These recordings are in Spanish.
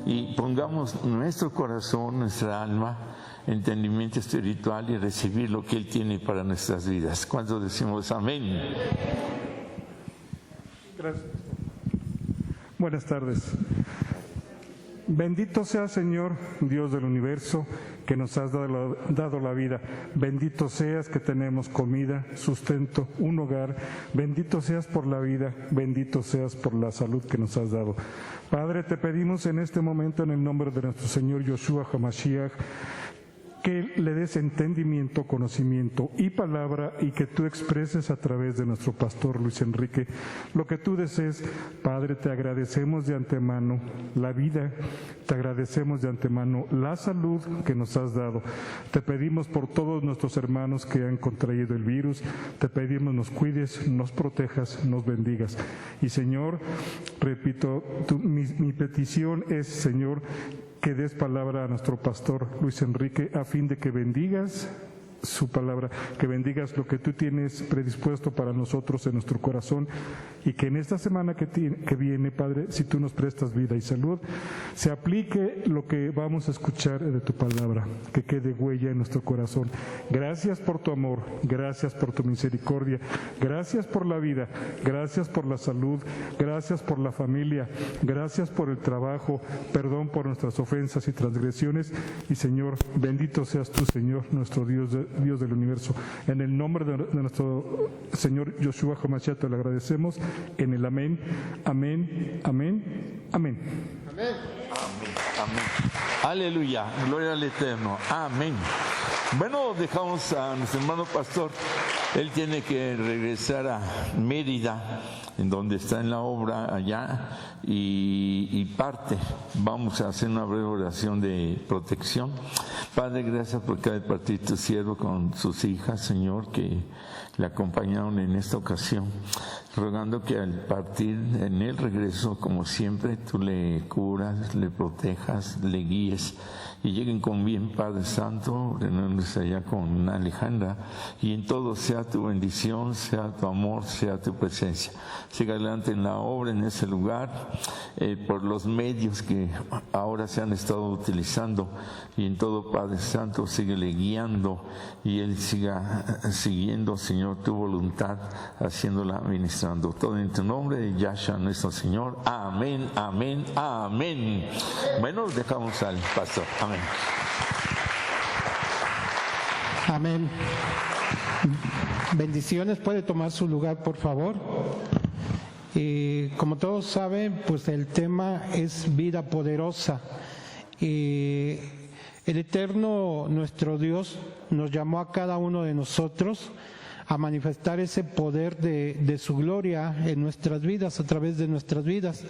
y pongamos nuestro corazón, nuestra alma, entendimiento espiritual y recibir lo que Él tiene para nuestras vidas. ¿Cuántos decimos amén? Gracias. Buenas tardes. Bendito sea, Señor, Dios del universo, que nos has dado la vida. Bendito seas que tenemos comida, sustento, un hogar. Bendito seas por la vida, bendito seas por la salud que nos has dado. Padre, te pedimos en este momento, en el nombre de nuestro Señor Yoshua HaMashiach, que le des entendimiento, conocimiento y palabra, y que tú expreses a través de nuestro pastor Luis Enrique lo que tú desees. Padre, te agradecemos de antemano la vida, te agradecemos de antemano la salud que nos has dado. Te pedimos por todos nuestros hermanos que han contraído el virus, te pedimos nos cuides, nos protejas, nos bendigas. Y Señor, repito, mi petición es, Señor, que des palabra a nuestro pastor Luis Enrique a fin de que bendigas su palabra, que bendigas lo que tú tienes predispuesto para nosotros en nuestro corazón, y que en esta semana que viene, Padre, si tú nos prestas vida y salud, se aplique lo que vamos a escuchar de tu palabra, que quede huella en nuestro corazón. Gracias por tu amor, gracias por tu misericordia, gracias por la vida, gracias por la salud, gracias por la familia, gracias por el trabajo, perdón por nuestras ofensas y transgresiones, y Señor, bendito seas tú, Señor, nuestro Dios del universo. En el nombre de nuestro Señor Yoshua HaMashiach te lo agradecemos, en el amén, amén, amén, amén. Amén. Amén. Amén. Aleluya. Gloria al Eterno. Amén. Bueno, dejamos a nuestro hermano pastor. Él tiene que regresar a Mérida, en donde está en la obra allá, y parte. Vamos a hacer una breve oración de protección. Padre, gracias por cada partir tu siervo con sus hijas, Señor, que le acompañaron en esta ocasión, rogando que al partir en el regreso, como siempre, tú le curas, le protejas, le guíes y lleguen con bien, Padre Santo, reuniéndose allá con Alejandra, y en todo sea tu bendición, sea tu amor, sea tu presencia. Siga adelante en la obra, en ese lugar, por los medios que ahora se han estado utilizando, y en todo, Padre Santo, síguele guiando y Él siga siguiendo, Señor, tu voluntad, haciéndola, ministrando. Todo en tu nombre, de Yahshua nuestro Señor. Amén, amén, amén. Bueno, dejamos al pastor. Amén. Amén. Bendiciones. Puede tomar su lugar, por favor. Como todos saben, pues el tema es vida poderosa. El Eterno, nuestro Dios, nos llamó a cada uno de nosotros a manifestar ese poder de su gloria en nuestras vidas, a través de nuestras vidas.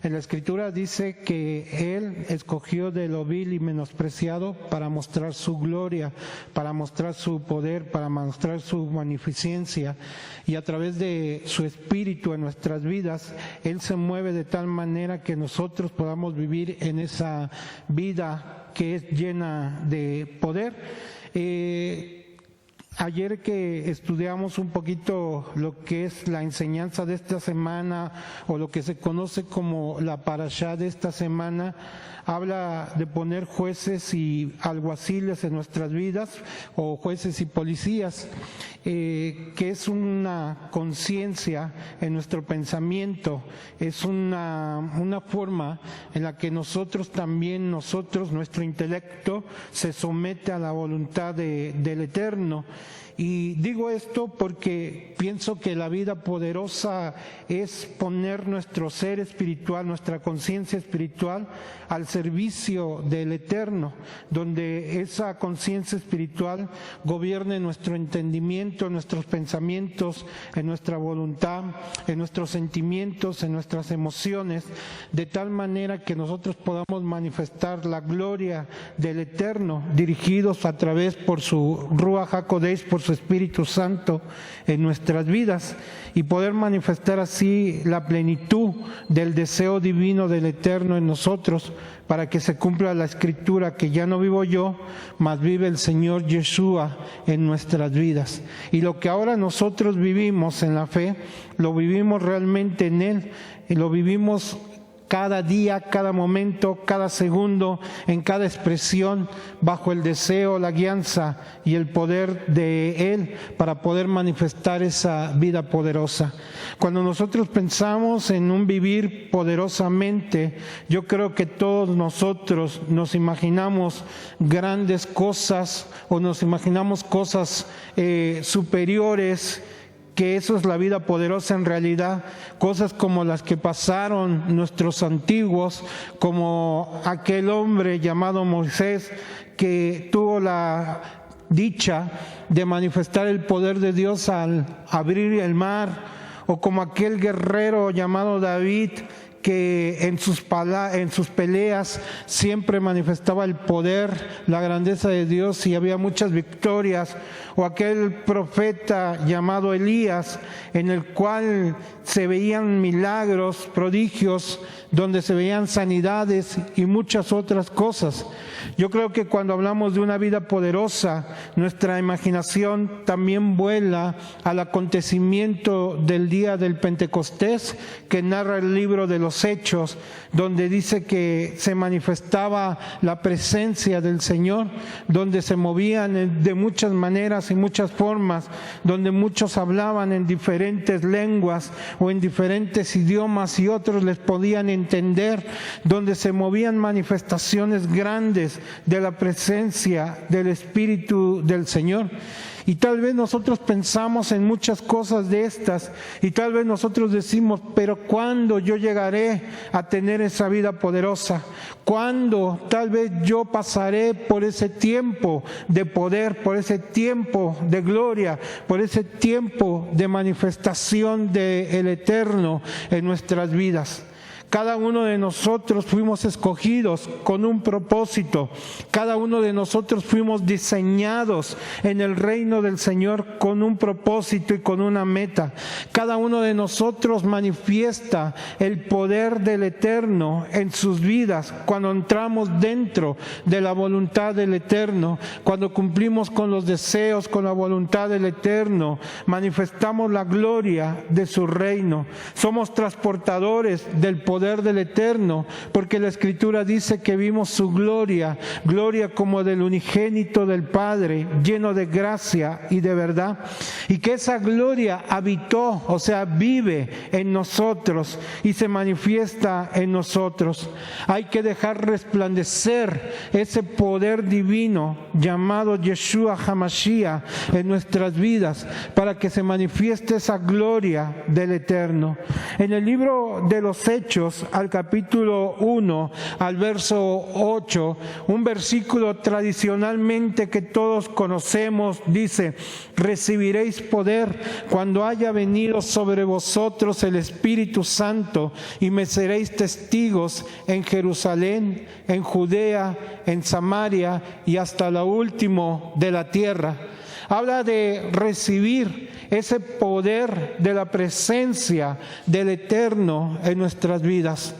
En la Escritura dice que Él escogió de lo vil y menospreciado para mostrar su gloria, para mostrar su poder, para mostrar su magnificencia, y a través de su Espíritu en nuestras vidas, Él se mueve de tal manera que nosotros podamos vivir en esa vida que es llena de poder. Ayer que estudiamos un poquito lo que es la enseñanza de esta semana, o lo que se conoce como la parashá de esta semana, habla de poner jueces y alguaciles en nuestras vidas, o jueces y policías, que es una conciencia en nuestro pensamiento, es una forma en la que nosotros, nuestro intelecto se somete a la voluntad del Eterno. Y digo esto porque pienso que la vida poderosa es poner nuestro ser espiritual, nuestra conciencia espiritual al servicio del Eterno, donde esa conciencia espiritual gobierne nuestro entendimiento, nuestros pensamientos, en nuestra voluntad, en nuestros sentimientos, en nuestras emociones, de tal manera que nosotros podamos manifestar la gloria del Eterno, dirigidos a través por su Ruach HaKodesh, por su Espíritu Santo en nuestras vidas, y poder manifestar así la plenitud del deseo divino del Eterno en nosotros, para que se cumpla la Escritura, que ya no vivo yo, mas vive el Señor Yeshua en nuestras vidas. Y lo que ahora nosotros vivimos en la fe, lo vivimos realmente en Él, y lo vivimos cada día, cada momento, cada segundo, en cada expresión, bajo el deseo, la guianza y el poder de Él para poder manifestar esa vida poderosa. Cuando nosotros pensamos en un vivir poderosamente, yo creo que todos nosotros nos imaginamos grandes cosas o nos imaginamos cosas superiores, que eso es la vida poderosa en realidad, cosas como las que pasaron nuestros antiguos, como aquel hombre llamado Moisés que tuvo la dicha de manifestar el poder de Dios al abrir el mar, o como aquel guerrero llamado David que en sus peleas siempre manifestaba el poder, la grandeza de Dios y había muchas victorias, o aquel profeta llamado Elías en el cual se veían milagros, prodigios, donde se veían sanidades y muchas otras cosas. Yo creo que cuando hablamos de una vida poderosa, nuestra imaginación también vuela al acontecimiento del día del Pentecostés que narra el libro de los Hechos, donde dice que se manifestaba la presencia del Señor, donde se movían de muchas maneras y muchas formas, donde muchos hablaban en diferentes lenguas o en diferentes idiomas y otros les podían entender, donde se movían manifestaciones grandes de la presencia del Espíritu del Señor. Y tal vez nosotros pensamos en muchas cosas de estas y tal vez nosotros decimos, pero ¿cuándo yo llegaré a tener esa vida poderosa? ¿Cuándo tal vez yo pasaré por ese tiempo de poder, por ese tiempo de gloria, por ese tiempo de manifestación del Eterno en nuestras vidas? Cada uno de nosotros fuimos escogidos con un propósito. Cada uno de nosotros fuimos diseñados en el reino del Señor con un propósito y con una meta. Cada uno de nosotros manifiesta el poder del Eterno en sus vidas cuando entramos dentro de la voluntad del Eterno, cuando cumplimos con los deseos, con la voluntad del Eterno, manifestamos la gloria de su reino. Somos transportadores del poder del Eterno, porque la Escritura dice que vimos su gloria, gloria como del unigénito del Padre, lleno de gracia y de verdad, y que esa gloria habitó, o sea, vive en nosotros y se manifiesta en nosotros. Hay que dejar resplandecer ese poder divino llamado Yeshua HaMashiach en nuestras vidas para que se manifieste esa gloria del Eterno. En el libro de los Hechos, al capítulo 1, al verso 8, un versículo tradicionalmente que todos conocemos, dice: recibiréis poder cuando haya venido sobre vosotros el Espíritu Santo y me seréis testigos en Jerusalén, en Judea, en Samaria y hasta lo último de la tierra. Habla de recibir ese poder de la presencia del Eterno en nuestras vidas.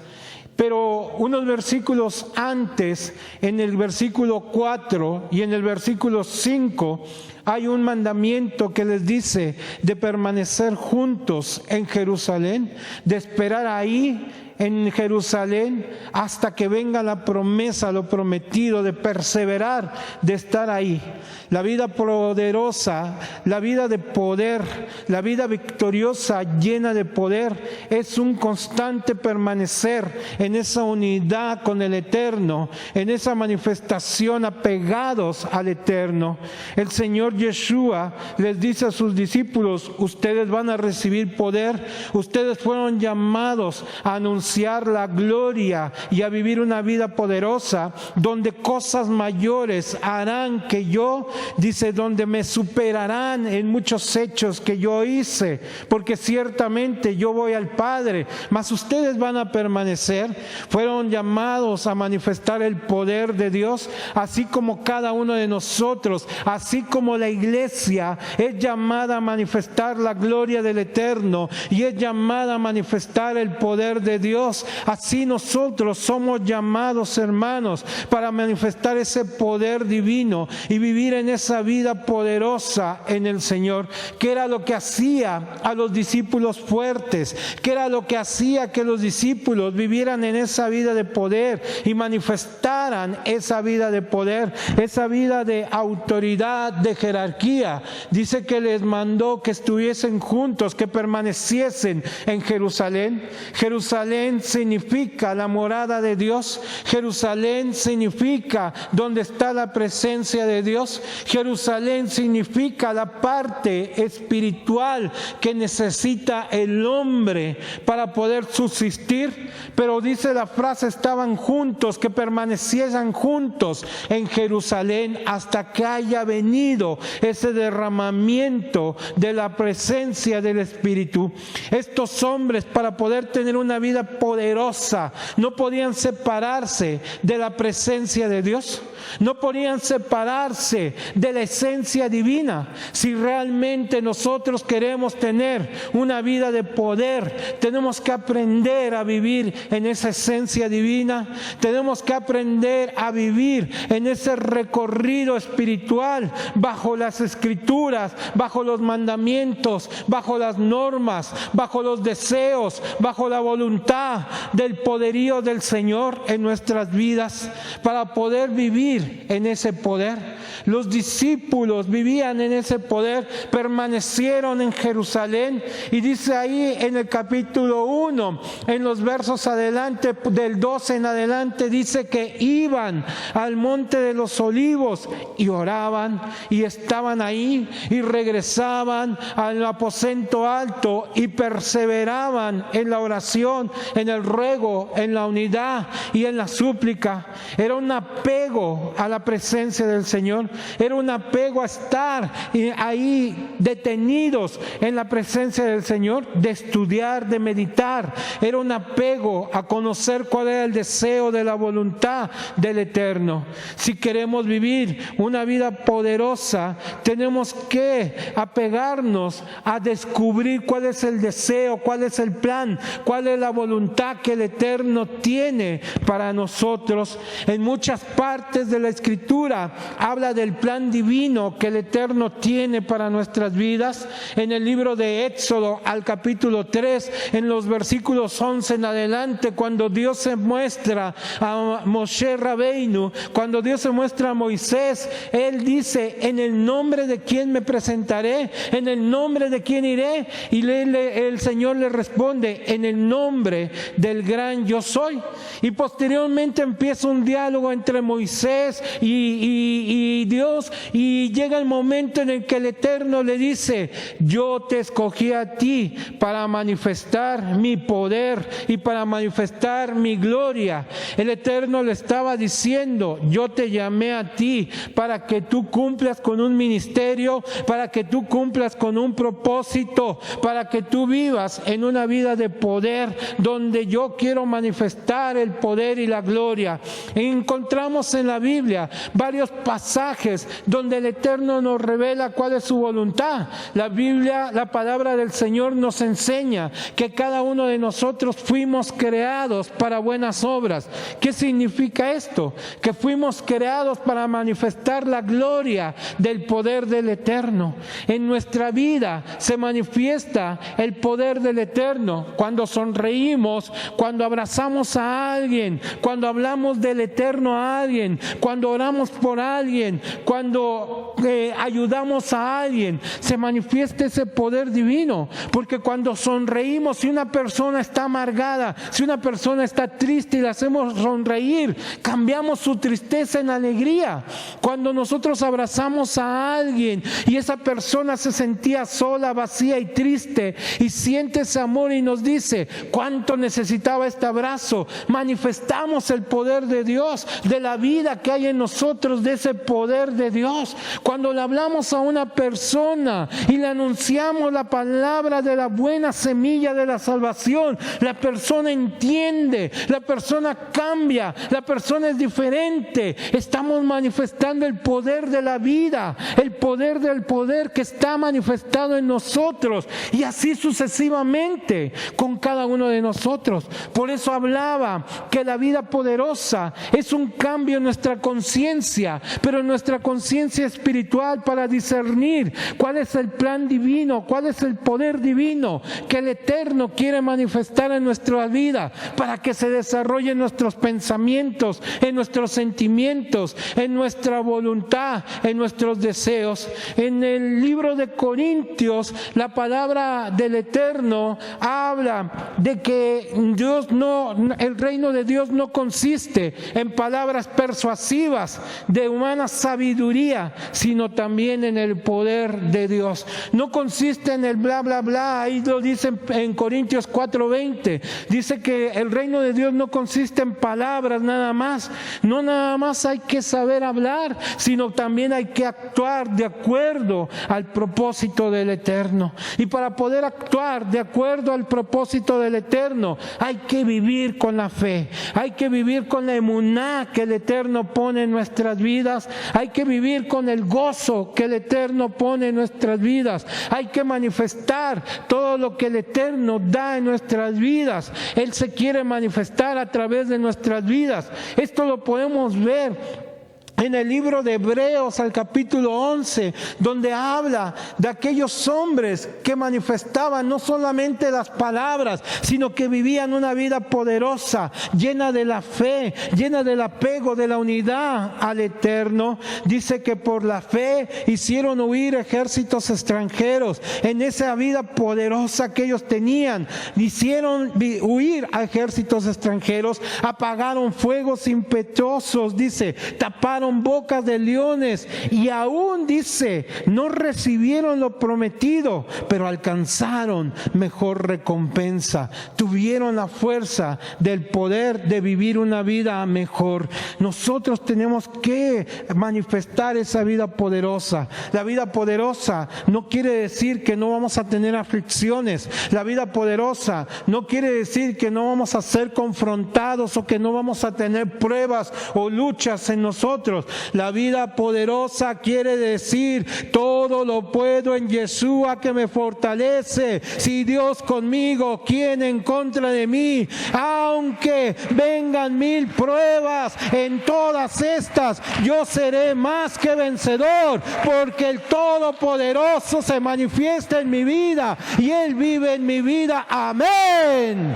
Pero unos versículos antes, en el versículo 4 y en el versículo 5, hay un mandamiento que les dice de permanecer juntos en Jerusalén, de esperar ahí en Jerusalén hasta que venga la promesa, lo prometido, de perseverar, de estar ahí. La vida poderosa, la vida de poder, la vida victoriosa llena de poder es un constante permanecer en esa unidad con el Eterno, en esa manifestación apegados al Eterno. El Señor Yeshua les dice a sus discípulos: ustedes van a recibir poder, ustedes fueron llamados a anunciar la gloria y a vivir una vida poderosa donde cosas mayores harán que yo, dice, donde me superarán en muchos hechos que yo hice, porque ciertamente yo voy al Padre, mas ustedes van a permanecer. Fueron llamados a manifestar el poder de Dios, así como cada uno de nosotros, así como la iglesia es llamada a manifestar la gloria del Eterno y es llamada a manifestar el poder de Dios. Dios, así nosotros somos llamados, hermanos, para manifestar ese poder divino y vivir en esa vida poderosa en el Señor. ¿Qué era lo que hacía a los discípulos fuertes? ¿Qué era lo que hacía que los discípulos vivieran en esa vida de poder y manifestaran esa vida de poder, esa vida de autoridad, de jerarquía? Dice que les mandó que estuviesen juntos, que permaneciesen en Jerusalén. Jerusalén significa la morada de Dios. Jerusalén significa donde está la presencia de Dios. Jerusalén significa la parte espiritual que necesita el hombre para poder subsistir. Pero dice la frase, estaban juntos, que permaneciesen juntos en Jerusalén hasta que haya venido ese derramamiento de la presencia del Espíritu. Estos hombres, para poder tener una vida poderosa, no podían separarse de la presencia de Dios, no podían separarse de la esencia divina. Si realmente nosotros queremos tener una vida de poder, tenemos que aprender a vivir en esa esencia divina, tenemos que aprender a vivir en ese recorrido espiritual bajo las Escrituras, bajo los mandamientos, bajo las normas, bajo los deseos, bajo la voluntad del poderío del Señor en nuestras vidas, para poder vivir en ese poder. Los discípulos vivían en ese poder, permanecieron en Jerusalén, y dice ahí en el capítulo 1, en los versos adelante, del 12 en adelante, dice que iban al monte de los olivos y oraban, y estaban ahí y regresaban al aposento alto y perseveraban en la oración, en el ruego, en la unidad y en la súplica. Era un apego a la presencia del Señor, era un apego a estar ahí detenidos en la presencia del Señor, de estudiar, de meditar. Era un apego a conocer cuál era el deseo de la voluntad del Eterno. Si queremos vivir una vida poderosa, tenemos que apegarnos a descubrir cuál es el deseo, cuál es el plan, cuál es la voluntad que el Eterno tiene para nosotros. En muchas partes de la Escritura habla del plan divino que el Eterno tiene para nuestras vidas. En el libro de Éxodo, al capítulo 3, en los versículos 11 en adelante, cuando Dios se muestra a Moshe Rabbeinu, cuando Dios se muestra a Moisés, Él dice: en el nombre de quién me presentaré, en el nombre de quién iré, y el Señor le responde: en el nombre del gran yo soy. Y posteriormente empieza un diálogo entre Moisés y Dios, y llega el momento en el que el Eterno le dice: yo te escogí a ti para manifestar mi poder y para manifestar mi gloria. El Eterno le estaba diciendo: yo te llamé a ti para que tú cumplas con un ministerio, para que tú cumplas con un propósito, para que tú vivas en una vida de poder, donde yo quiero manifestar el poder y la gloria. Encontramos en la Biblia varios pasajes donde el Eterno nos revela cuál es su voluntad. La Biblia, la palabra del Señor, nos enseña que cada uno de nosotros fuimos creados para buenas obras. ¿Qué significa esto? Que fuimos creados para manifestar la gloria del poder del Eterno. En nuestra vida se manifiesta el poder del Eterno cuando sonreímos, cuando abrazamos a alguien, cuando hablamos del Eterno a alguien, cuando oramos por alguien, cuando ayudamos a alguien. Se manifiesta ese poder divino, porque cuando sonreímos, si una persona está amargada, si una persona está triste y la hacemos sonreír, cambiamos su tristeza en alegría. Cuando nosotros abrazamos a alguien y esa persona se sentía sola, vacía y triste, y siente ese amor y nos dice cuánto necesitaba este abrazo, manifestamos el poder de Dios, de la vida que que hay en nosotros de ese poder de Dios. Cuando le hablamos a una persona y le anunciamos la palabra de la buena semilla de la salvación, la persona entiende, la persona cambia, la persona es diferente. Estamos manifestando el poder de la vida, el poder del poder que está manifestado en nosotros, y así sucesivamente con cada uno de nosotros. Por eso hablaba que la vida poderosa es un cambio en nuestra conciencia, pero en nuestra conciencia espiritual, para discernir cuál es el plan divino, cuál es el poder divino que el Eterno quiere manifestar en nuestra vida, para que se desarrollen nuestros pensamientos, en nuestros sentimientos, en nuestra voluntad, en nuestros deseos. En el libro de Corintios, la palabra del Eterno habla de que el reino de Dios no consiste en palabras persuasivas de humana sabiduría, sino también en el poder de Dios. No consiste en el bla bla bla. Ahí lo dice en Corintios 4:20. Dice que el reino de Dios no consiste en palabras nada más. No nada más hay que saber hablar, sino también hay que actuar de acuerdo al propósito del Eterno. Y para poder actuar de acuerdo al propósito del Eterno, hay que vivir con la fe, hay que vivir con la emuná que el Eterno pone en nuestras vidas, hay que vivir con el gozo que el Eterno pone en nuestras vidas, hay que manifestar todo lo que el Eterno da en nuestras vidas. Él se quiere manifestar a través de nuestras vidas. Esto lo podemos ver en el libro de Hebreos, al capítulo 11, donde habla de aquellos hombres que manifestaban no solamente las palabras, sino que vivían una vida poderosa, llena de la fe, llena del apego, de la unidad al Eterno. Dice que por la fe hicieron huir ejércitos extranjeros. En esa vida poderosa que ellos tenían, hicieron huir a ejércitos extranjeros, apagaron fuegos impetuosos, dice, taparon bocas de leones, y aún dice, no recibieron lo prometido, pero alcanzaron mejor recompensa. Tuvieron la fuerza del poder de vivir una vida mejor. Nosotros tenemos que manifestar esa vida poderosa. La vida poderosa no quiere decir que no vamos a tener aflicciones. La vida poderosa no quiere decir que no vamos a ser confrontados o que no vamos a tener pruebas o luchas en nosotros. La vida poderosa quiere decir, todo lo puedo en Yeshua que me fortalece. Si Dios conmigo, ¿quién en contra de mí? Aunque vengan 1000 pruebas, en todas estas yo seré más que vencedor, porque el Todopoderoso se manifiesta en mi vida y Él vive en mi vida. Amén.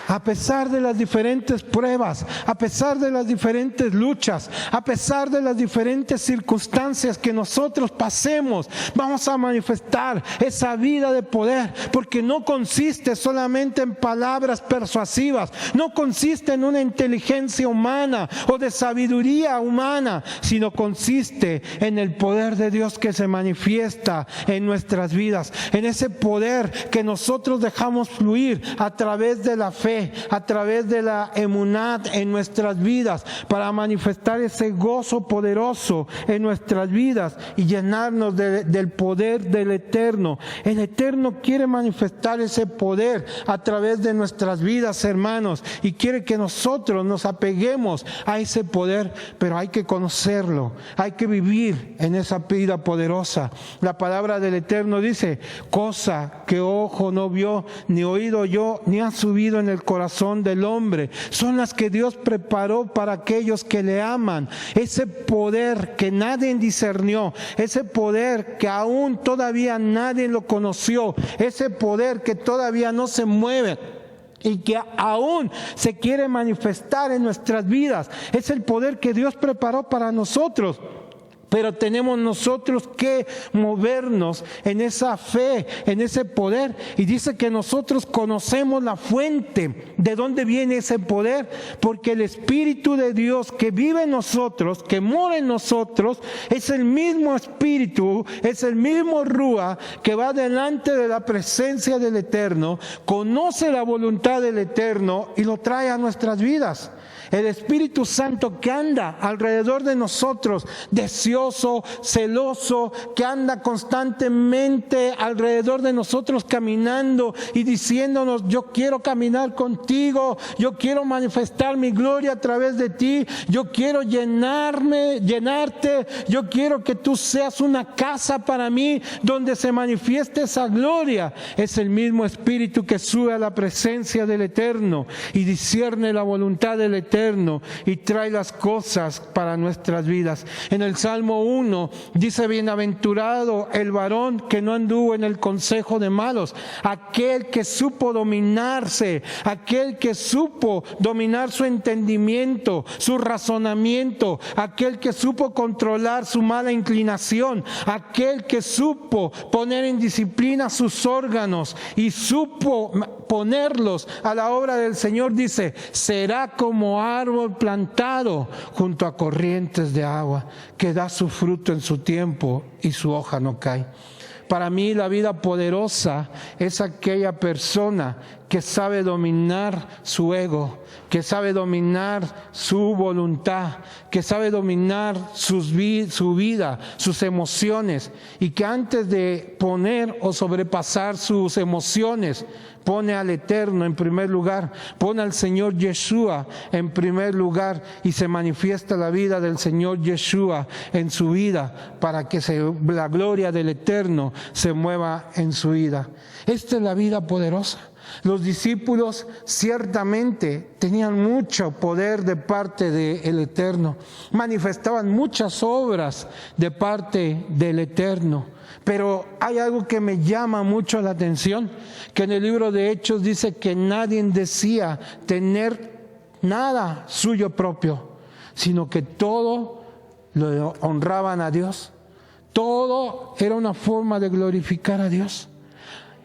A pesar de las diferentes pruebas, a pesar de las diferentes luchas, a pesar de las diferentes circunstancias que nosotros pasemos, vamos a manifestar esa vida de poder, porque no consiste solamente en palabras persuasivas, no consiste en una inteligencia humana o de sabiduría humana, sino consiste en el poder de Dios que se manifiesta en nuestras vidas, en ese poder que nosotros dejamos fluir a través de la fe, a través de la emunat en nuestras vidas, para manifestar ese gozo poderoso en nuestras vidas y llenarnos del poder del Eterno. El Eterno quiere manifestar ese poder a través de nuestras vidas, hermanos, y quiere que nosotros nos apeguemos a ese poder, pero hay que conocerlo, hay que vivir en esa vida poderosa. La palabra del Eterno dice, cosa que ojo no vio, ni oído oyó, ni ha subido en el corazón del hombre, son las que Dios preparó para aquellos que le aman. Ese poder que nadie discernió, ese poder que aún todavía nadie lo conoció, ese poder que todavía no se mueve y que aún se quiere manifestar en nuestras vidas, es el poder que Dios preparó para nosotros. Pero tenemos nosotros que movernos en esa fe, en ese poder. Y dice que nosotros conocemos la fuente de dónde viene ese poder, porque el Espíritu de Dios que vive en nosotros, que mora en nosotros, es el mismo Espíritu, es el mismo Rúa que va delante de la presencia del Eterno, conoce la voluntad del Eterno y lo trae a nuestras vidas. El Espíritu Santo que anda alrededor de nosotros, deseoso, celoso, que anda constantemente alrededor de nosotros caminando y diciéndonos: yo quiero caminar contigo, yo quiero manifestar mi gloria a través de ti, yo quiero llenarte, yo quiero que tú seas una casa para mí donde se manifieste esa gloria. Es el mismo Espíritu que sube a la presencia del Eterno y discierne la voluntad del Eterno y trae las cosas para nuestras vidas. En el Salmo 1 dice: bienaventurado el varón que no anduvo en el consejo de malos, aquel que supo dominarse, aquel que supo dominar su entendimiento, su razonamiento, aquel que supo controlar su mala inclinación, aquel que supo poner en disciplina sus órganos y supo ponerlos a la obra del Señor. Dice: será como árbol plantado junto a corrientes de agua, que da su fruto en su tiempo y su hoja no cae. Para mí, la vida poderosa es aquella persona que sabe dominar su ego, que sabe dominar su voluntad, que sabe dominar su vida, sus emociones, y que antes de poner o sobrepasar sus emociones, pone al Eterno en primer lugar, pone al Señor Yeshua en primer lugar, y se manifiesta la vida del Señor Yeshua en su vida para que la gloria del Eterno se mueva en su vida. Esta es la vida poderosa. Los discípulos ciertamente tenían mucho poder de parte del Eterno, manifestaban muchas obras de parte del Eterno. Pero hay algo que me llama mucho la atención, que en el libro de Hechos dice que nadie decía tener nada suyo propio, sino que todo lo honraban a Dios. Todo era una forma de glorificar a Dios.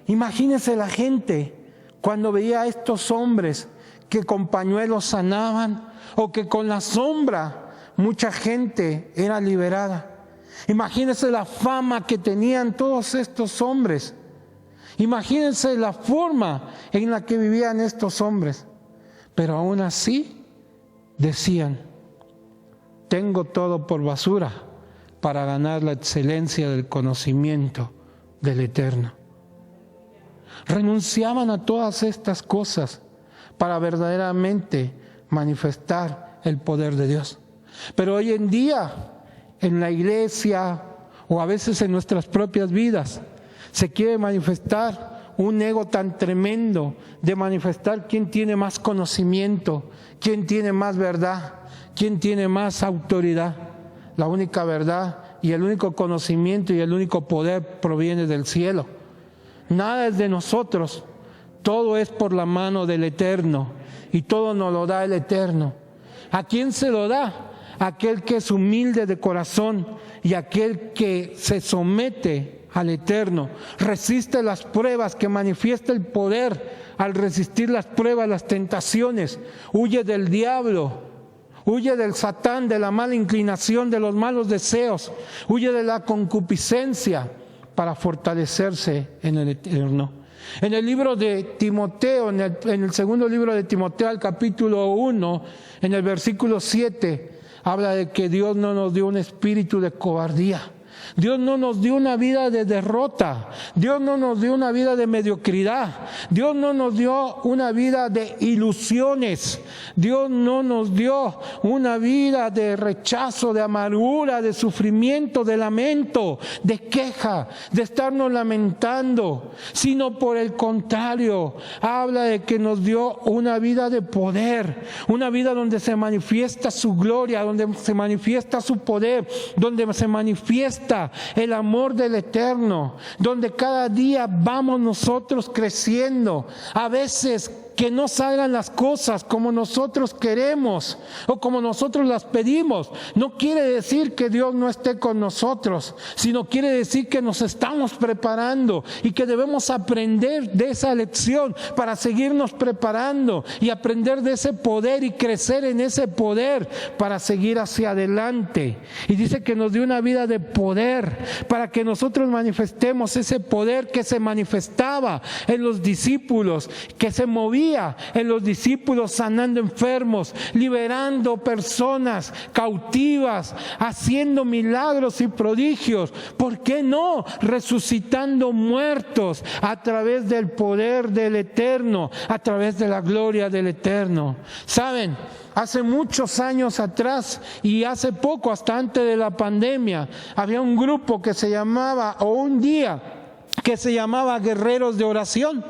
Imagínense la gente cuando veía a estos hombres que con pañuelos sanaban, o que con la sombra mucha gente era liberada. Imagínense la fama que tenían todos estos hombres. Imagínense la forma en la que vivían estos hombres. Pero aún así decían: tengo todo por basura para ganar la excelencia del conocimiento del Eterno. Renunciaban a todas estas cosas para verdaderamente manifestar el poder de Dios. Pero hoy en día, en la iglesia o a veces en nuestras propias vidas, se quiere manifestar un ego tan tremendo de manifestar quién tiene más conocimiento, quién tiene más verdad, quién tiene más autoridad. La única verdad y el único conocimiento y el único poder proviene del cielo. Nada es de nosotros, todo es por la mano del Eterno, y todo nos lo da el Eterno. ¿A quién se lo da? Aquel que es humilde de corazón y aquel que se somete al Eterno, resiste las pruebas, que manifiesta el poder al resistir las pruebas, las tentaciones, huye del diablo, huye del Satán, de la mala inclinación, de los malos deseos, huye de la concupiscencia para fortalecerse en el Eterno. En el libro de Timoteo, en el segundo libro de Timoteo, al capítulo 1, en el versículo 7, habla de que Dios no nos dio un espíritu de cobardía. Dios no nos dio una vida de derrota. Dios no nos dio una vida de mediocridad. Dios no nos dio una vida de ilusiones. Dios no nos dio una vida de rechazo, de amargura, de sufrimiento, de lamento, de queja, de estarnos lamentando, sino por el contrario, habla de que nos dio una vida de poder, una vida donde se manifiesta su gloria, donde se manifiesta su poder, donde se manifiesta el amor del Eterno, donde cada día vamos nosotros creciendo. A veces que no salgan las cosas como nosotros queremos o como nosotros las pedimos, no quiere decir que Dios no esté con nosotros, sino quiere decir que nos estamos preparando y que debemos aprender de esa lección para seguirnos preparando y aprender de ese poder y crecer en ese poder para seguir hacia adelante. Y dice que nos dio una vida de poder para que nosotros manifestemos ese poder que se manifestaba en los discípulos, que se movía veía en los discípulos sanando enfermos, liberando personas cautivas, haciendo milagros y prodigios. ¿Por qué no? Resucitando muertos a través del poder del Eterno, a través de la gloria del Eterno. ¿Saben? Hace muchos años atrás y hace poco, hasta antes de la pandemia, había un grupo que se llamaba, o un día que se llamaba Guerreros de Oración,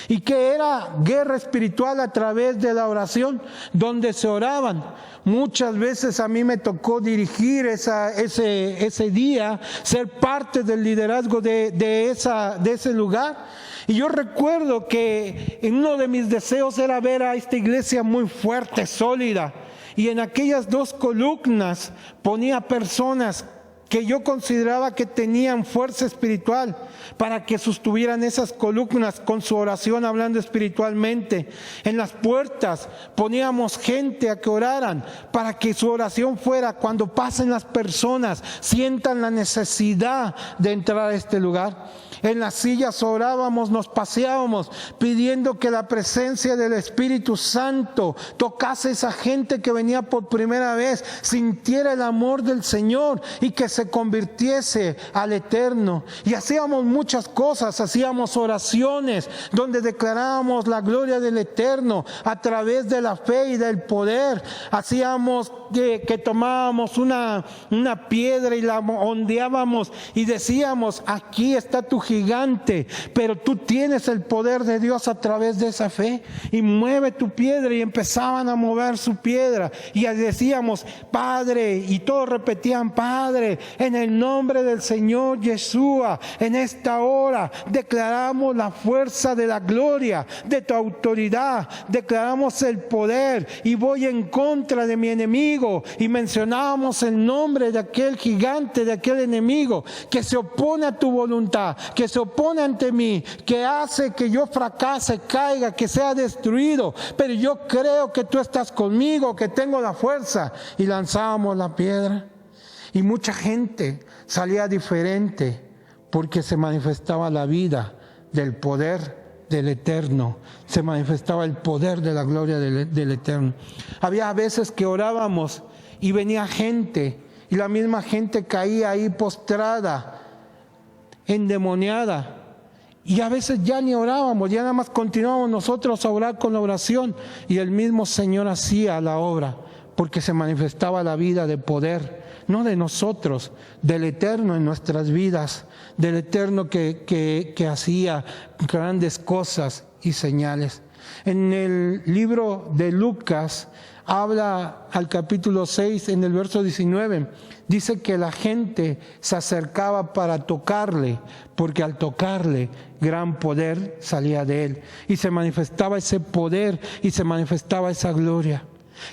y que era guerra espiritual a través de la oración, donde se oraban. Muchas veces a mí me tocó dirigir ese día, ser parte del liderazgo de ese lugar. Y yo recuerdo que uno de mis deseos era ver a esta iglesia muy fuerte, sólida. Y en aquellas 2 columnas ponía personas que yo consideraba que tenían fuerza espiritual, para que sostuvieran esas columnas con su oración, hablando espiritualmente. En las puertas poníamos gente a que oraran, para que su oración fuera, cuando pasen las personas, sientan la necesidad de entrar a este lugar. En las sillas orábamos, nos paseábamos, pidiendo que la presencia del Espíritu Santo tocase a esa gente que venía por primera vez, sintiera el amor del Señor y que se convirtiese al Eterno. Y hacíamos muchas cosas, hacíamos oraciones donde declarábamos la gloria del Eterno a través de la fe y del poder. Hacíamos que tomábamos una piedra y la ondeábamos y decíamos: aquí está tu gigante, pero tú tienes el poder de Dios a través de esa fe, y mueve tu piedra. Y empezaban a mover su piedra y decíamos: Padre, y todos repetían: Padre, en el nombre del Señor Yeshua, en esta hora declaramos la fuerza de la gloria de tu autoridad, declaramos el poder y voy en contra de mi enemigo. Y mencionábamos el nombre de aquel gigante, de aquel enemigo que se opone a tu voluntad, que se opone ante mí, que hace que yo fracase, caiga, que sea destruido, pero yo creo que tú estás conmigo, que tengo la fuerza. Y lanzábamos la piedra y mucha gente salía diferente, porque se manifestaba la vida del poder del Eterno, se manifestaba el poder de la gloria del Eterno. Había veces que orábamos y venía gente, y la misma gente caía ahí postrada, endemoniada, y a veces ya ni orábamos, ya nada más continuábamos nosotros a orar con la oración, y el mismo Señor hacía la obra, porque se manifestaba la vida de poder, no de nosotros, del Eterno en nuestras vidas, del Eterno que hacía grandes cosas y señales. En el libro de Lucas habla al capítulo 6, en el verso 19, dice que la gente se acercaba para tocarle, porque al tocarle gran poder salía de él, y se manifestaba ese poder y se manifestaba esa gloria.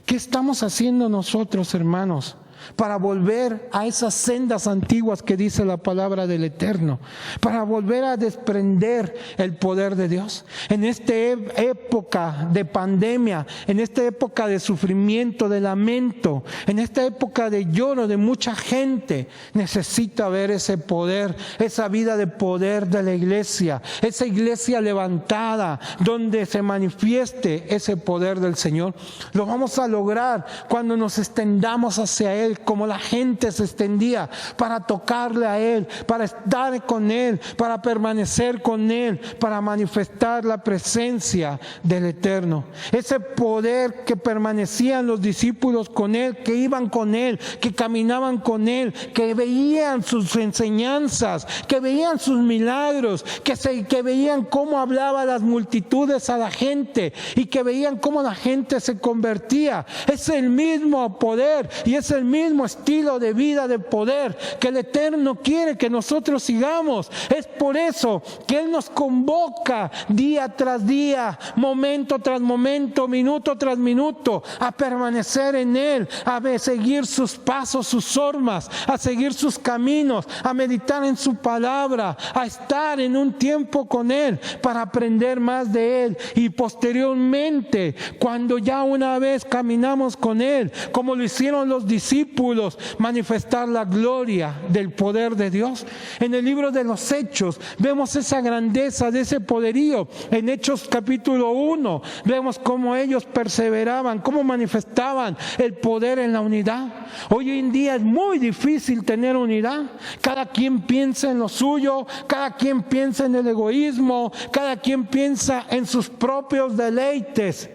¿Qué estamos haciendo nosotros, hermanos, para volver a esas sendas antiguas que dice la palabra del Eterno, para volver a desprender el poder de Dios? En esta época de pandemia, en esta época de sufrimiento, de lamento, en esta época de lloro de mucha gente, necesita ver ese poder, esa vida de poder de la iglesia, esa iglesia levantada donde se manifieste ese poder del Señor. Lo vamos a lograr cuando nos extendamos hacia Él, como la gente se extendía para tocarle a Él, para estar con Él, para permanecer con Él, para manifestar la presencia del Eterno. Ese poder que permanecían los discípulos con Él, que iban con Él, que caminaban con Él, que veían sus enseñanzas, que veían sus milagros, que veían cómo hablaba las multitudes a la gente y que veían cómo la gente se convertía. Es el mismo poder y es el mismo estilo de vida, de poder que el Eterno quiere que nosotros sigamos. Es por eso que Él nos convoca día tras día, momento tras momento, minuto tras minuto, a permanecer en Él, a seguir sus pasos, sus formas, a seguir sus caminos, a meditar en su palabra, a estar en un tiempo con Él para aprender más de Él, y posteriormente, cuando ya una vez caminamos con Él, como lo hicieron los discípulos, discípulos manifestar la gloria del poder de Dios. En el libro de los Hechos vemos esa grandeza de ese poderío. En Hechos capítulo 1 vemos cómo ellos perseveraban, cómo manifestaban el poder en la unidad. Hoy en día es muy difícil tener unidad. Cada quien piensa en lo suyo, cada quien piensa en el egoísmo, cada quien piensa en sus propios deleites.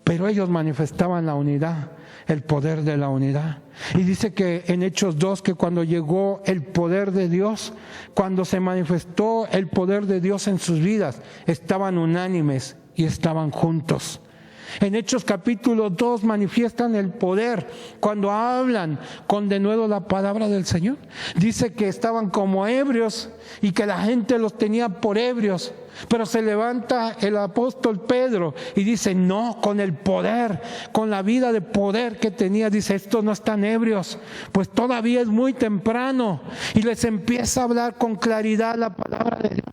Pero ellos manifestaban la unidad, el poder de la unidad. Y dice que en Hechos 2 que cuando llegó el poder de Dios, cuando se manifestó el poder de Dios en sus vidas, estaban unánimes y estaban juntos. En Hechos capítulo 2 manifiestan el poder cuando hablan con denuedo la palabra del Señor. Dice que estaban como ebrios y que la gente los tenía por ebrios. Pero se levanta el apóstol Pedro y dice, no, con el poder, con la vida de poder que tenía, dice, estos no están ebrios, pues todavía es muy temprano. Y les empieza a hablar con claridad la palabra de Dios,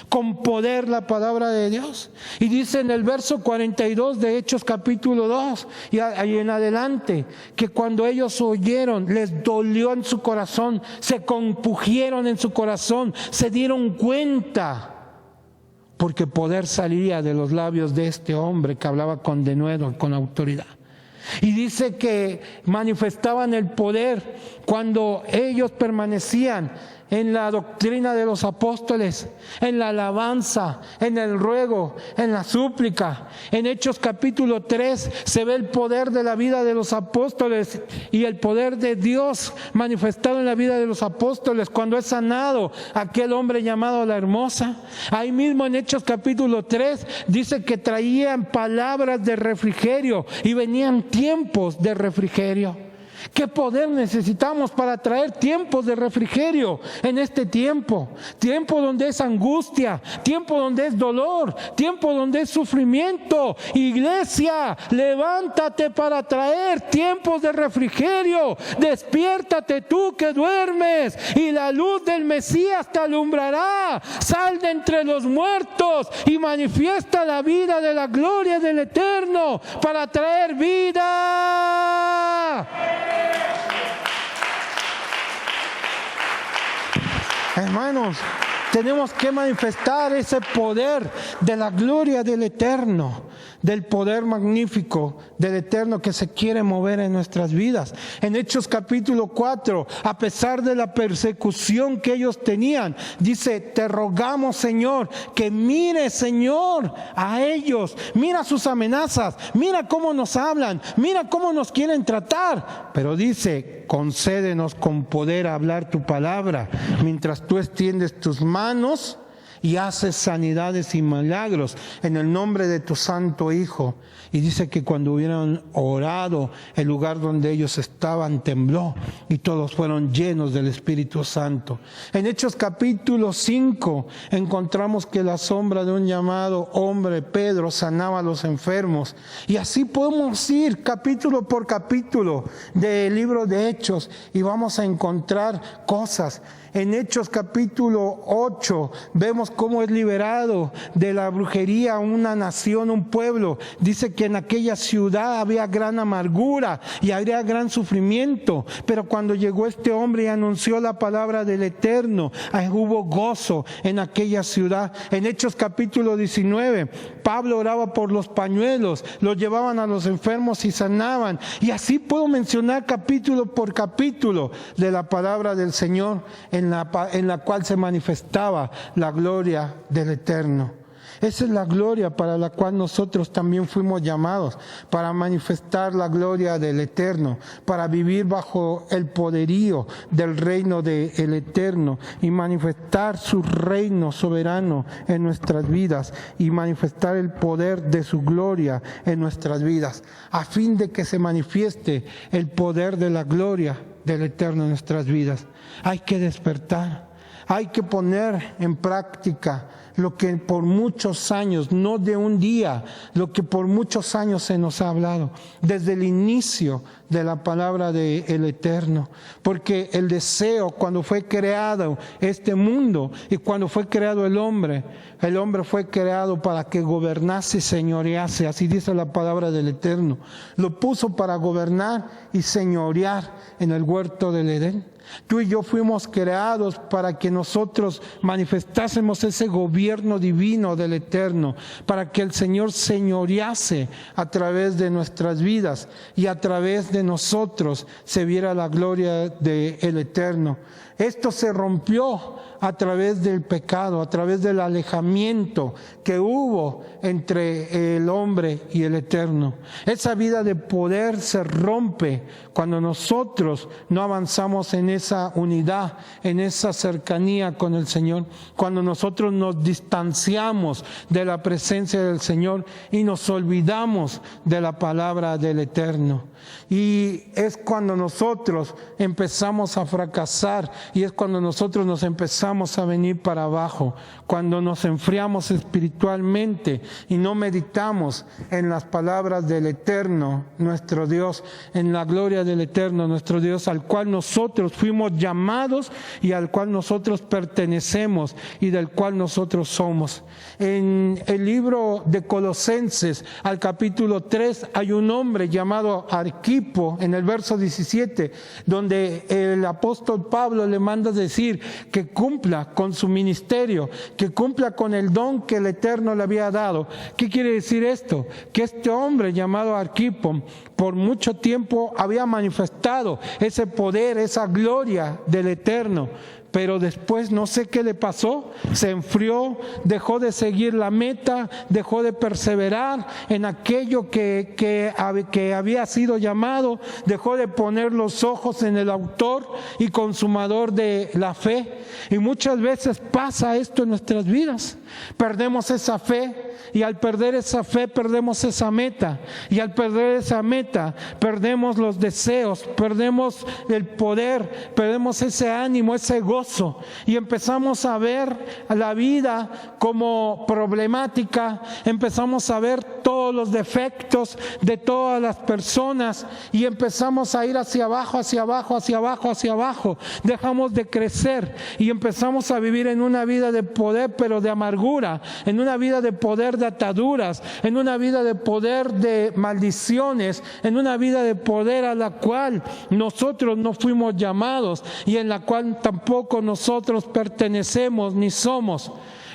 con poder la palabra de Dios. Y dice en el verso 42 de Hechos capítulo 2 y ahí en adelante, que cuando ellos oyeron, les dolió en su corazón, se compungieron en su corazón, se dieron cuenta, porque poder salía de los labios de este hombre que hablaba con denuedo, con autoridad. Y dice que manifestaban el poder cuando ellos permanecían en la doctrina de los apóstoles, en la alabanza, en el ruego, en la súplica. En Hechos capítulo 3 se ve el poder de la vida de los apóstoles y el poder de Dios manifestado en la vida de los apóstoles cuando es sanado aquel hombre llamado la Hermosa. Ahí mismo en Hechos capítulo 3 dice que traían palabras de refrigerio y venían tiempos de refrigerio. ¿Qué poder necesitamos para traer tiempos de refrigerio en este tiempo? Tiempo donde es angustia, tiempo donde es dolor, tiempo donde es sufrimiento. Iglesia, levántate para traer tiempos de refrigerio. Despiértate tú que duermes y la luz del Mesías te alumbrará. Sal de entre los muertos y manifiesta la vida de la gloria del Eterno para traer vida. Hermanos, tenemos que manifestar ese poder de la gloria del Eterno, del poder magnífico del Eterno que se quiere mover en nuestras vidas. En Hechos capítulo 4, a pesar de la persecución que ellos tenían, dice, te rogamos, Señor, que mire, Señor, a ellos, mira sus amenazas, mira cómo nos hablan, mira cómo nos quieren tratar, pero dice, concédenos con poder a hablar tu palabra, mientras tú extiendes tus manos y haces sanidades y milagros en el nombre de tu santo Hijo. Y dice que cuando hubieran orado, el lugar donde ellos estaban tembló y todos fueron llenos del Espíritu Santo. En Hechos capítulo 5 encontramos que la sombra de un llamado hombre, Pedro, sanaba a los enfermos. Y así podemos ir capítulo por capítulo del libro de Hechos y vamos a encontrar cosas. En Hechos capítulo 8 vemos cómo es liberado de la brujería una nación, un pueblo. Dice que en aquella ciudad había gran amargura y había gran sufrimiento, pero cuando llegó este hombre y anunció la palabra del Eterno, hubo gozo en aquella ciudad. En Hechos capítulo 19, Pablo oraba por los pañuelos, los llevaban a los enfermos y sanaban. Y así puedo mencionar capítulo por capítulo de la palabra del Señor en la cual se manifestaba la gloria del Eterno. Esa es la gloria para la cual nosotros también fuimos llamados, para manifestar la gloria del Eterno, para vivir bajo el poderío del reino del Eterno y manifestar su reino soberano en nuestras vidas y manifestar el poder de su gloria en nuestras vidas, a fin de que se manifieste el poder de la gloria del Eterno en nuestras vidas. Hay que despertar, hay que poner en práctica lo que por muchos años, no de un día, lo que por muchos años se nos ha hablado, desde el inicio de la palabra del Eterno. Porque el deseo, cuando fue creado este mundo y cuando fue creado el hombre fue creado para que gobernase y señorease, así dice la palabra del Eterno. Lo puso para gobernar y señorear en el huerto del Edén. Tú y yo fuimos creados para que nosotros manifestásemos ese gobierno divino del Eterno, para que el Señor señorease a través de nuestras vidas y a través de nosotros se viera la gloria del Eterno. Esto se rompió a través del pecado, a través del alejamiento que hubo entre el hombre y el Eterno. Esa vida de poder se rompe cuando nosotros no avanzamos en esa unidad, en esa cercanía con el Señor, cuando nosotros nos distanciamos de la presencia del Señor y nos olvidamos de la palabra del Eterno. Y es cuando nosotros empezamos a fracasar y es cuando nosotros nos empezamos a venir para abajo, cuando nos enfriamos espiritualmente y no meditamos en las palabras del Eterno, nuestro Dios, en la gloria del Eterno, nuestro Dios, al cual nosotros fuimos llamados y al cual nosotros pertenecemos y del cual nosotros somos. En el libro de Colosenses, al capítulo 3, hay un hombre llamado Arquipo, en el verso 17, donde el apóstol Pablo le manda decir que cumpla con su ministerio, que cumpla con el don que el Eterno le había dado. ¿Qué quiere decir esto? Que este hombre llamado Arquipo por mucho tiempo había manifestado ese poder, esa gloria del Eterno. Pero después no sé qué le pasó, se enfrió, dejó de seguir la meta, dejó de perseverar en aquello que había sido llamado, dejó de poner los ojos en el autor y consumador de la fe. Y muchas veces pasa esto en nuestras vidas, perdemos esa fe y al perder esa fe perdemos esa meta y al perder esa meta perdemos los deseos, perdemos el poder, perdemos ese ánimo, ese gozo. Y empezamos a ver la vida como problemática, empezamos a ver todos los defectos de todas las personas y empezamos a ir hacia abajo, hacia abajo, hacia abajo, hacia abajo. Dejamos de crecer y empezamos a vivir en una vida de poder, pero de amargura, en una vida de poder de ataduras, en una vida de poder de maldiciones, en una vida de poder a la cual nosotros no fuimos llamados y en la cual tampoco nosotros pertenecemos ni somos.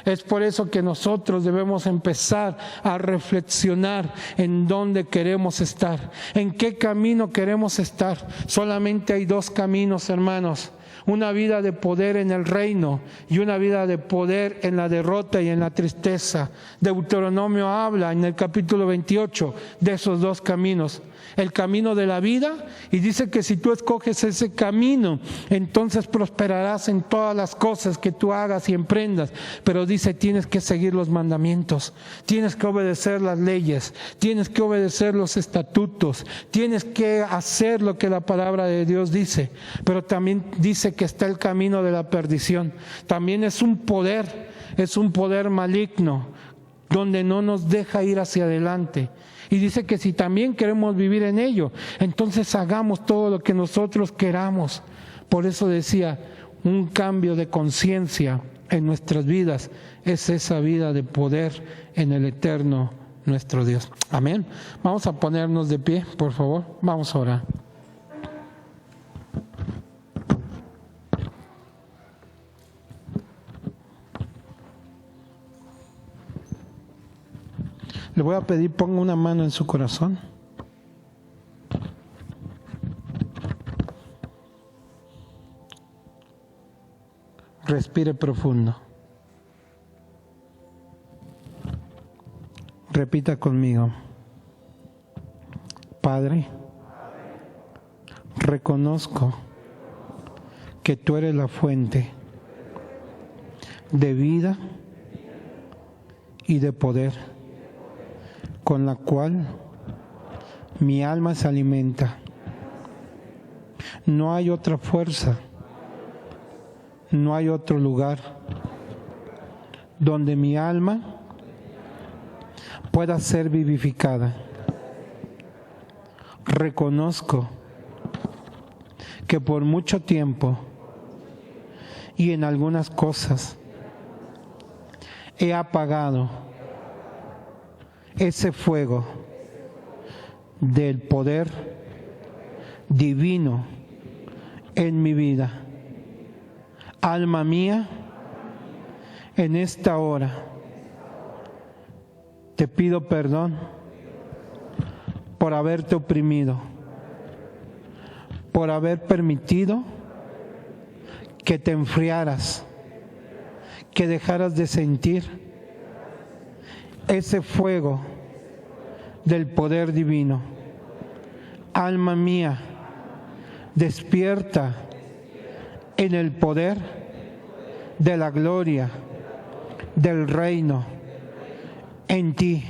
Es por eso que nosotros debemos empezar a reflexionar en dónde queremos estar, en qué camino queremos estar. Solamente hay dos caminos, hermanos. Una vida de poder en el reino y una vida de poder en la derrota y en la tristeza. Deuteronomio habla en el capítulo 28 de esos dos caminos. El camino de la vida, y dice que si tú escoges ese camino, entonces prosperarás en todas las cosas que tú hagas y emprendas. Pero dice, tienes que seguir los mandamientos, tienes que obedecer las leyes, tienes que obedecer los estatutos, tienes que hacer lo que la palabra de Dios dice. Pero también dice que está el camino de la perdición. También es un poder maligno, donde no nos deja ir hacia adelante. Y dice que si también queremos vivir en ello, entonces hagamos todo lo que nosotros queramos. Por eso decía, un cambio de conciencia en nuestras vidas es esa vida de poder en el Eterno nuestro Dios. Amén. Vamos a ponernos de pie, por favor. Vamos a orar. Le voy a pedir, ponga una mano en su corazón. Respire profundo. Repita conmigo. Padre, reconozco que tú eres la fuente de vida y de poder, con la cual mi alma se alimenta. No hay otra fuerza, no hay otro lugar donde mi alma pueda ser vivificada. Reconozco que por mucho tiempo y en algunas cosas he apagado ese fuego del poder divino en mi vida. Alma mía, en esta hora te pido perdón por haberte oprimido, por haber permitido que te enfriaras, que dejaras de sentir ese fuego del poder divino. Alma mía, despierta en el poder de la gloria del reino en ti.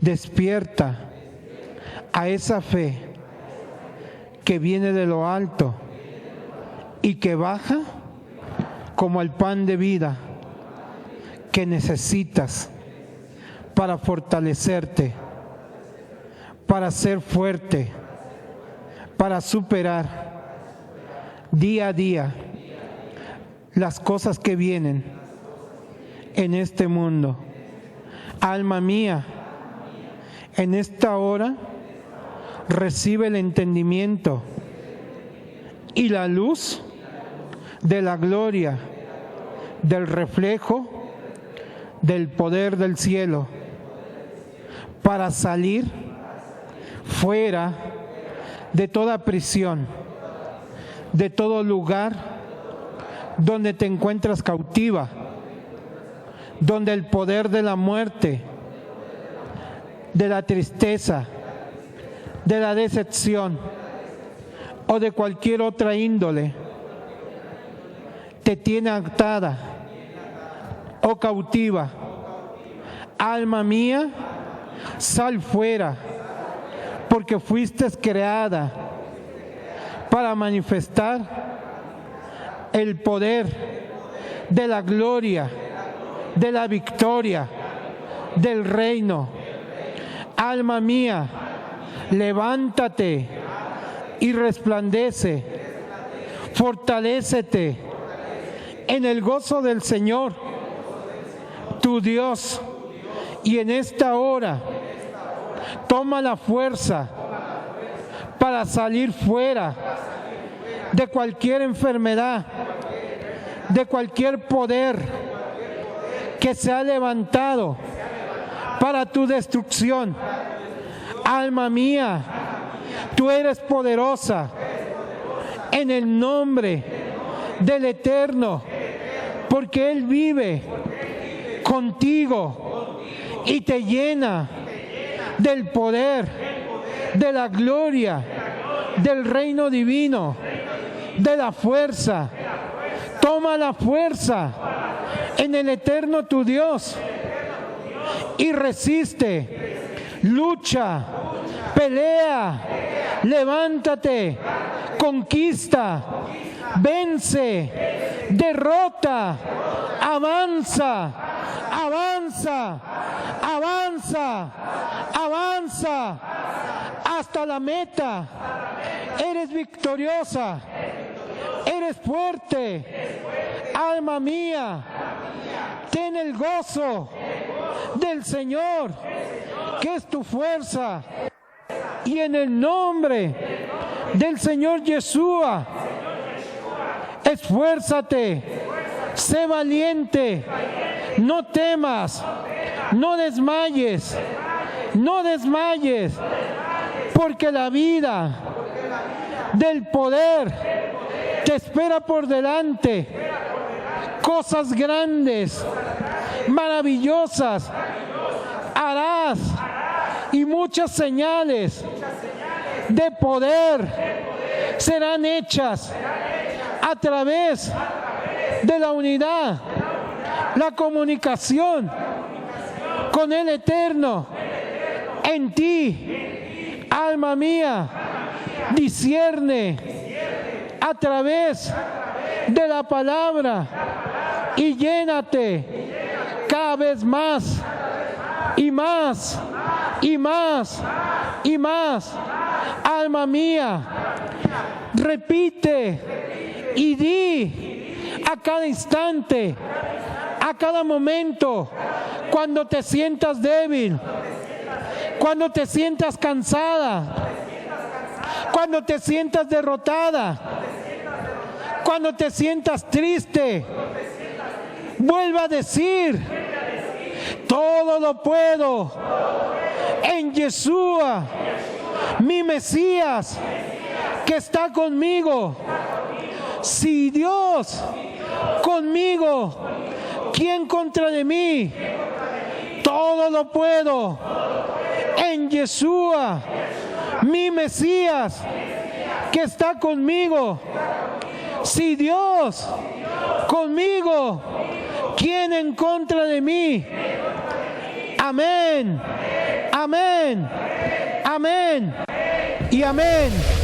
Despierta a esa fe que viene de lo alto y que baja como el pan de vida que necesitas para fortalecerte, para ser fuerte, para superar día a día las cosas que vienen en este mundo. Alma mía, en esta hora recibe el entendimiento y la luz de la gloria, del reflejo del poder del cielo, para salir fuera de toda prisión, de todo lugar donde te encuentras cautiva, donde el poder de la muerte, de la tristeza, de la decepción o de cualquier otra índole te tiene atada o cautiva. Alma mía, sal fuera, porque fuiste creada para manifestar el poder de la gloria, de la victoria, del reino. Alma mía, levántate y resplandece, fortalécete en el gozo del Señor, tu Dios, y en esta hora toma la fuerza para salir fuera de cualquier enfermedad, de cualquier poder que se ha levantado para tu destrucción. Alma mía, tú eres poderosa en el nombre del Eterno, porque Él vive contigo y te llena del poder, de la gloria, del reino divino, de la fuerza. Toma la fuerza en el Eterno tu Dios y resiste, lucha, pelea, levántate, conquista, vence, derrota, avanza, avanza, avanza, avanza hasta la meta. Eres victoriosa, eres fuerte. Alma mía, ten el gozo del Señor, que es tu fuerza. Y en el nombre del Señor Yeshua, esfuérzate, sé valiente, no temas, no desmayes, no desmayes, porque la vida del poder te espera por delante. Cosas grandes, maravillosas harás, y muchas señales de poder serán hechas a través de la unidad, la comunicación con el Eterno en ti. Alma mía, discierne a través de la palabra y llénate cada vez más y más y más y más. Alma mía, repite y di a cada instante, a cada momento, cuando te sientas débil, cuando te sientas cansada, cuando te sientas derrotada, cuando te sientas triste, vuelva a decir: todo lo puedo en Yeshua, mi Mesías, que está conmigo. Si Dios conmigo, ¿quién contra de mí? Todo lo puedo en Yeshua, mi Mesías, que está conmigo. Si Dios conmigo, ¿quién en contra de mí? Amén, amén, amén y amén.